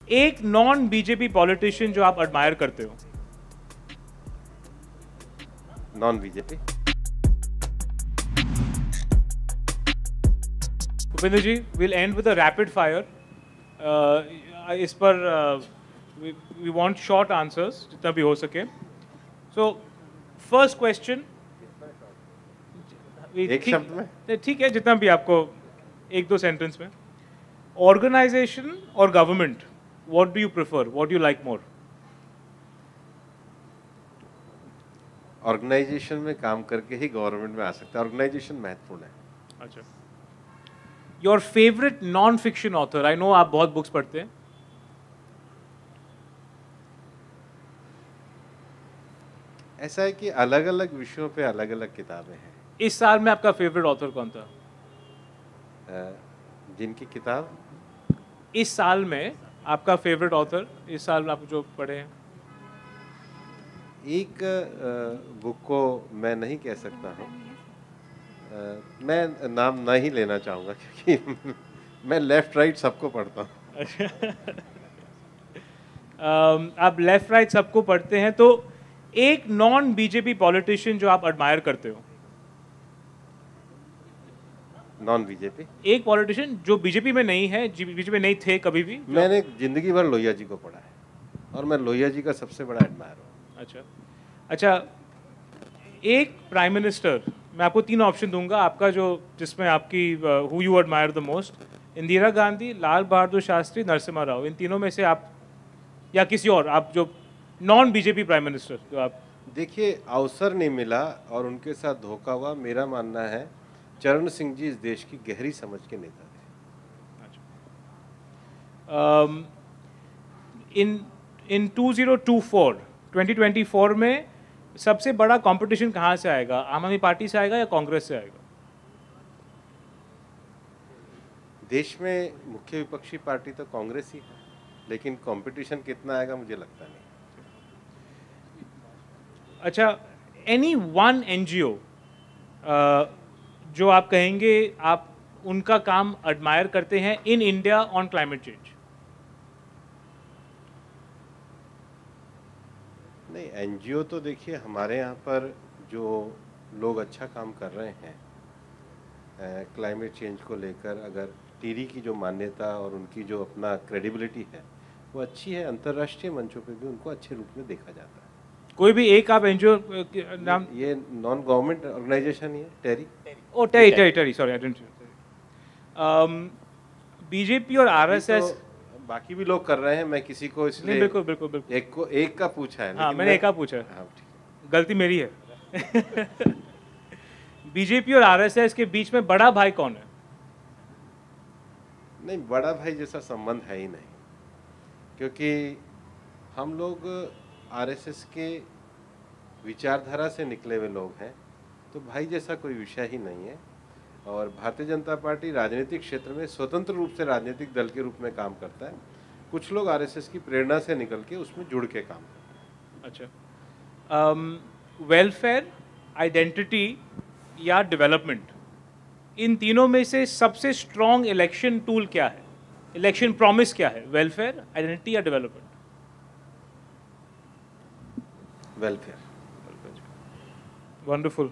एक non BJP politician जो आप एडमायर करते हो। Non BJP. Bhupendra ji, will end with a rapid fire. इस पर वी वांट शॉर्ट आंसर्स जितना भी हो सके। सो फर्स्ट क्वेश्चन, एक शब्द में? ठीक है, जितना भी आपको, एक दो सेंटेंस में। ऑर्गेनाइजेशन और government, what do you prefer, what do you like more? Organisation में काम करके ही गवर्नमेंट में आ सकता है। ऑर्गेनाइजेशन महत्वपूर्ण है। अच्छा, your favourite non fiction author? I know आप बहुत बुक्स पढ़ते हैं। ऐसा है कि अलग अलग विषयों पे अलग अलग किताबें हैं। इस साल में आपका फेवरेट ऑथर कौन था? जिनकी किताब इस साल में आपका फेवरेट ऑथर, इस साल में आप जो पढ़े हैं? एक बुक को मैं नहीं कह सकता हूँ। मैं नाम नहीं लेना चाहूँगा क्योंकि मैं लेफ्ट राइट सबको पढ़ता हूँ। आप लेफ्ट राइट सबको पढ़ते हैं, तो एक नॉन बीजेपी पॉलिटिशियन जो आप एडमायर करते हो। Non BJP. एक पॉलिटिशियन जो बीजेपी में नहीं है, बीजेपी में नहीं थे कभी भी। मैंने जिंदगी भर लोहिया जी को पढ़ा है और मैं लोहिया जी का सबसे बड़ा एडमायर हूँ। अच्छा अच्छा, एक प्राइम मिनिस्टर, मैं आपको तीन ऑप्शन दूंगा आपका, जो जिसमें आपकी who you admire the most, Indira Gandhi, Lal Bahadur Shastri, Narasimha Rao, इन तीनों में से आप, या किसी और, आप जो नॉन बीजेपी प्राइम मिनिस्टर जो आप। देखिए, अवसर नहीं मिला और उनके साथ धोखा हुआ। मेरा मानना है चरण सिंह जी इस देश की गहरी समझ के नेता थे। इन 2024 में सबसे बड़ा कंपटीशन कहाँ से आएगा? आम आदमी पार्टी से आएगा या कांग्रेस से आएगा? देश में मुख्य विपक्षी पार्टी तो कांग्रेस ही है, लेकिन कंपटीशन कितना आएगा मुझे लगता नहीं। अच्छा, एनी वन एनजीओ जो आप कहेंगे आप उनका काम एडमायर करते हैं in India on climate change? नहीं, एनजीओ तो देखिए हमारे यहाँ पर जो लोग अच्छा काम कर रहे हैं क्लाइमेट चेंज को लेकर, अगर टीरी की जो मान्यता और उनकी जो अपना क्रेडिबिलिटी है वो अच्छी है। अंतर्राष्ट्रीय मंचों पे भी उनको अच्छे रूप में देखा जाता है। कोई भी एक आप एनजीओ नाम? ये नॉन गवर्नमेंट ऑर्गेनाइजेशन ही है, टेरी। ओ टेरी, सॉरी आई डिडंट। बीजेपी और आरएसएस, तो बाकी भी लोग कर रहे हैं, मैं किसी को इसलिए बिल्कुल बिल्कुल बिल्कुल एक का पूछा है। हाँ, मैंने एक का पूछा है। हाँ, ठीक है। गलती मेरी है। बीजेपी और आरएसएस के बीच में बड़ा भाई कौन है? नहीं, बड़ा भाई जैसा संबंध है ही नहीं, क्योंकि हम लोग आरएसएस के विचारधारा से निकले हुए लोग हैं, तो भाई जैसा कोई विषय ही नहीं है। और भारतीय जनता पार्टी राजनीतिक क्षेत्र में स्वतंत्र रूप से राजनीतिक दल के रूप में काम करता है। कुछ लोग आरएसएस की प्रेरणा से निकल के उसमें जुड़ के काम करते हैं। अच्छा, वेलफेयर, आइडेंटिटी या डेवलपमेंट, इन तीनों में से सबसे स्ट्रॉन्ग इलेक्शन टूल क्या है, इलेक्शन प्रॉमिस क्या है? वेलफेयर, आइडेंटिटी या डेवलपमेंट? वेलफेयर। वंडरफुल।